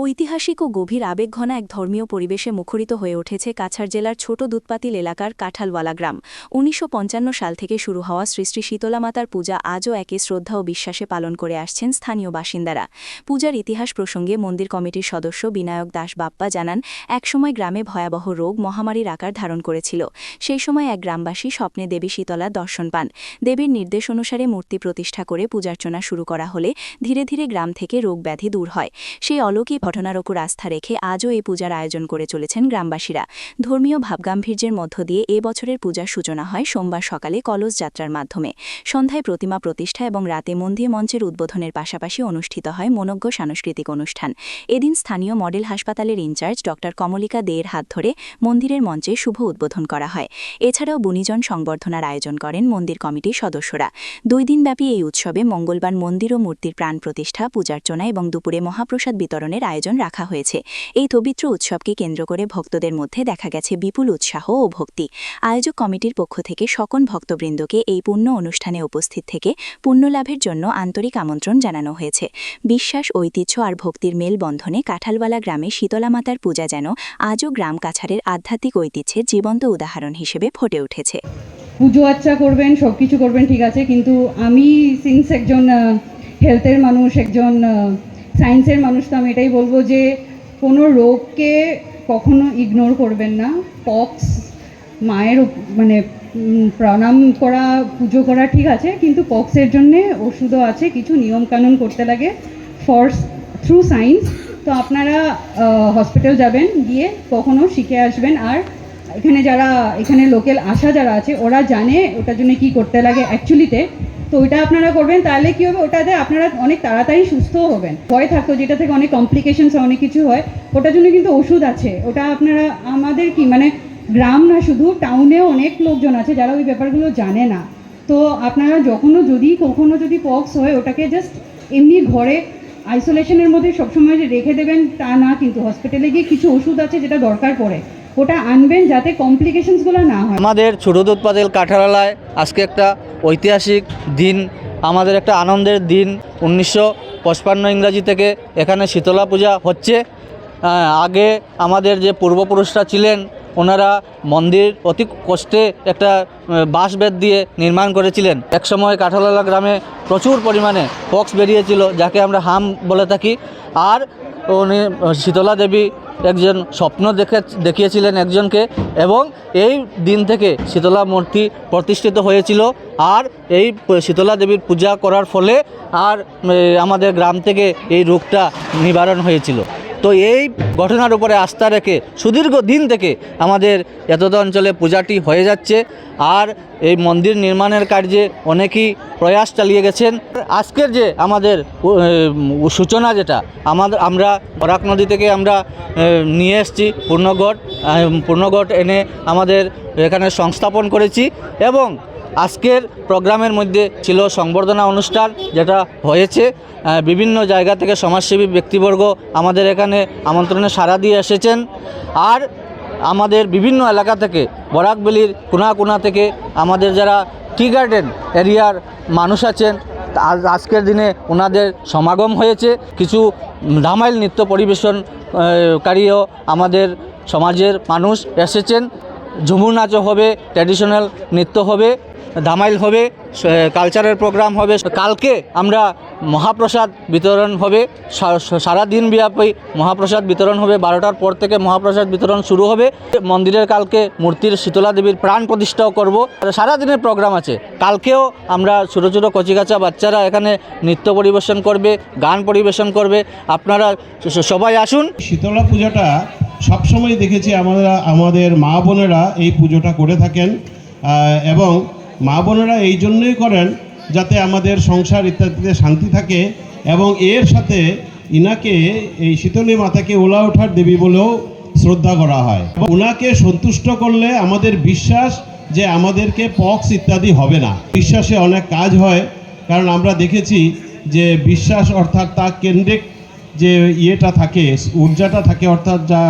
ঐতিহাসিক ও গভীর আবেগঘন এক ধর্মীয় পরিবেশে মুখরিত হয়ে উঠেছে কাছাড় জেলার ছোট দুধপাতিল এলাকার কাঁঠালওয়ালা গ্রাম। ১৯৫৫ সাল থেকে শুরু হওয়া শ্রী শ্রী শীতলা মাতার পূজা আজও একই শ্রদ্ধা ও বিশ্বাসে পালন করে আসছেন স্থানীয় বাসিন্দারা। পূজার ইতিহাস প্রসঙ্গে মন্দির কমিটির সদস্য বিনায়ক দাস বাপ্পা জানান, একসময় গ্রামে ভয়াবহ রোগ মহামারীর আকার ধারণ করেছিল। সেই সময় এক গ্রামবাসী স্বপ্নে দেবী শীতলার দর্শন পান। দেবীর নির্দেশ অনুসারে মূর্তি প্রতিষ্ঠা করে পূজার্চনা শুরু করা হলে ধীরে ধীরে গ্রাম থেকে রোগ ব্যাধি দূর হয়। সেই অলৌকিক ঘটনার ওপর আস্থা রেখে আজও এই পূজার আয়োজন করে চলেছেন গ্রামবাসীরা। ধর্মীয় ভাবগাম্ভীর্যের মধ্য দিয়ে এ বছরের পূজার সূচনা হয় সোমবার সকালে কলস যাত্রার মাধ্যমে। সন্ধ্যায় প্রতিমা প্রতিষ্ঠা এবং রাতে মন্দির মঞ্চের উদ্বোধনের পাশাপাশি অনুষ্ঠিত হয় মনোজ্ঞ সাংস্কৃতিক অনুষ্ঠান। এদিন স্থানীয় মডেল হাসপাতালের ইনচার্জ ড কমলিকা দেয়ের হাত ধরে মন্দিরের মঞ্চে শুভ উদ্বোধন করা হয়। এছাড়াও গুণীজন সংবর্ধনার আয়োজন করেন মন্দির কমিটির সদস্যরা। 2 দিনব্যাপী এই উৎসবে মঙ্গলবার মন্দির ও মূর্তির প্রাণ প্রতিষ্ঠা, পূজার্চনা এবং দুপুরে মহাপ্রসাদ বিতরণের আয়োজন রাখা হয়েছে। এই পবিত্র উৎসবকে কেন্দ্র করে ভক্তদের মধ্যে দেখা গেছে বিপুল উৎসাহ ও ভক্তি। আয়োজক কমিটির পক্ষ থেকে সকল ভক্তবৃন্দকে এই পুণ্য অনুষ্ঠানে উপস্থিত থেকে পুণ্যলাভের জন্য আন্তরিক আমন্ত্রণ জানানো হয়েছে। বিশ্বাস, ঐতিহ্য আর ভক্তির মেলবন্ধনে কাঁঠালওয়ালা গ্রামে শীতলা মাতার পূজা যেন আজও গ্রাম কাছাড়ের আধ্যাত্মিক ঐতিহ্যের জীবন্ত উদাহরণ হিসেবে ফুটে উঠেছে। পুজো আচ্চা করবেন, সব কিছু করবেন, ঠিক আছে, কিন্তু আমি সিন্স একজন হেলথের মানুষ, একজন সায়েন্সের মানুষ, তো আমি এটাই বলবো যে কোনো রোগকে কখনো ইগনোর করবেন না। পক্স মায়ের মানে প্রণাম করা, পুজো করা ঠিক আছে, কিন্তু পক্সের জন্যে ওষুধও আছে, কিছু নিয়মকানুন করতে লাগে ফর থ্রু সায়েন্স। তো আপনারা হসপিটাল যাবেন, গিয়ে কখনো শিখে আসবেন। আর এখানে লোকাল আশা যারা আছে ওরা জানে ওটার জন্য কী করতে লাগে অ্যাকচুয়ালিতে। তো ওইটা আপনারা করবেন, তাহলে কী হবে, ওটাতে আপনারা অনেক তাড়াতাড়ি সুস্থও হবেন। ভয় থাকতো যেটা থেকে অনেক কমপ্লিকেশনস অনেক কিছু হয়, ওটার জন্য কিন্তু ওষুধ আছে। ওটা আপনারা আমাদের কি মানে গ্রাম না, শুধু টাউনেও অনেক লোকজন আছে যারা ওই ব্যাপারগুলো জানে না। তো আপনারা কখনো যদি পক্স হয়, ওটাকে জাস্ট এমনি ঘরে আইসোলেশনের মধ্যে সবসময় যে রেখে দেবেন তা না, কিন্তু হসপিটালে গিয়ে কিছু ওষুধ আছে যেটা দরকার পড়ে, ওটা আনবেন যাতে কমপ্লিকেশনসগুলো না হয়। আমাদের ছোট দুধপাতিল কাঁঠালওয়ালায় আজকে একটা ঐতিহাসিক দিন, আমাদের একটা আনন্দের দিন। 1955 ইংরাজি থেকে এখানে শীতলা পূজা হচ্ছে। আগে আমাদের যে পূর্বপুরুষরা ছিলেন ওনারা মন্দির অতি কষ্টে একটা বাঁশ বেত দিয়ে নির্মাণ করেছিলেন। একসময় কাঁঠালওয়ালা গ্রামে প্রচুর পরিমাণে পক্স বেরিয়েছিল, যাকে আমরা হাম বলে থাকি। আর উনি শীতলা দেবী একজন স্বপ্ন দেখিয়েছিলেন একজনকে, এবং এই দিন থেকে শীতলা মূর্তি প্রতিষ্ঠিত হয়েছিল। আর এই শীতলা দেবীর পূজা করার ফলে আর আমাদের গ্রাম থেকে এই রোগটা নিবারণ হয়েছিল। তো এই ঘটনার উপরে আস্থা রেখে সুদীর্ঘ দিন থেকে আমাদের এতদ অঞ্চলে পূজাটি হয়ে যাচ্ছে। আর এই মন্দির নির্মাণের কার্যে অনেকেই প্রয়াস চালিয়ে গেছেন। আজকের যে আমাদের সূচনা, যেটা আমরা বরাক নদী থেকে আমরা নিয়ে এসেছি পূর্ণগড় এনে আমাদের এখানে সংস্থাপন করেছি। এবং আজকের প্রোগ্রামের মধ্যে ছিল সংবর্ধনা অনুষ্ঠান, যেটা হয়েছে। বিভিন্ন জায়গা থেকে সমাজসেবী ব্যক্তিবর্গ আমাদের এখানে আমন্ত্রণে সাড়া দিয়ে এসেছেন। আর আমাদের বিভিন্ন এলাকা থেকে, বরাকবেলির কোনা থেকে আমাদের যারা টি গার্ডেন এরিয়ার মানুষ আছেন, আজকের দিনে ওনাদের সমাগম হয়েছে। কিছু ধামাইল নৃত্য পরিবেশনকারীও আমাদের সমাজের মানুষ এসেছেন। ঝুমুর নাচও হবে, ট্র্যাডিশনাল নৃত্য হবে, ধামাইল হবে, কালচারাল প্রোগ্রাম হবে। কালকে আমরা মহাপ্রসাদ বিতরণ হবে, সারাদিন ব্যাপী মহাপ্রসাদ বিতরণ হবে। 12টার পর থেকে মহাপ্রসাদ বিতরণ শুরু হবে। মন্দিরের কালকে মূর্তির শীতলা দেবীর প্রাণ প্রতিষ্ঠাও করব। সারাদিনের প্রোগ্রাম আছে। কালকেও আমরা ছোটো ছোটো কচিকাচা বাচ্চারা এখানে নৃত্য পরিবেশন করবে, গান পরিবেশন করবে। আপনারা সবাই আসুন। শীতলা পূজাটা সবসময় দেখেছি আমাদের মা বোনেরা এই পুজোটা করে থাকেন, এবং মা বোনেরা এই জন্যই করেন যাতে আমাদের সংসার ইত্যাদিতে শান্তি থাকে। এবং এর সাথে ইনাকে, এই শীতলী মাতাকে ওলা ওঠার দেবী বলেও শ্রদ্ধা করা হয়। ওনাকে সন্তুষ্ট করলে আমাদের বিশ্বাস যে আমাদেরকে পক্স ইত্যাদি হবে না। বিশ্বাসে অনেক কাজ হয়, কারণ আমরা দেখেছি যে বিশ্বাস অর্থাৎ তার কেন্দ্রিক যে ইয়েটা থাকে, ঊর্জাটা থাকে, অর্থাৎ যা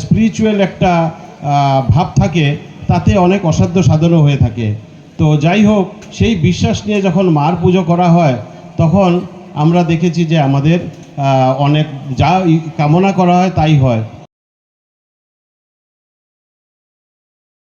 স্পিরিচুয়াল একটা ভাব থাকে, তাতে অনেক অসাধ্য সাধনও হয়ে থাকে। তো যাই হোক, সেই বিশ্বাস নিয়ে যখন মার পুজো করা হয়, তখন আমরা দেখেছি যে আমাদের অনেক যা কামনা করা হয় তাই হয়।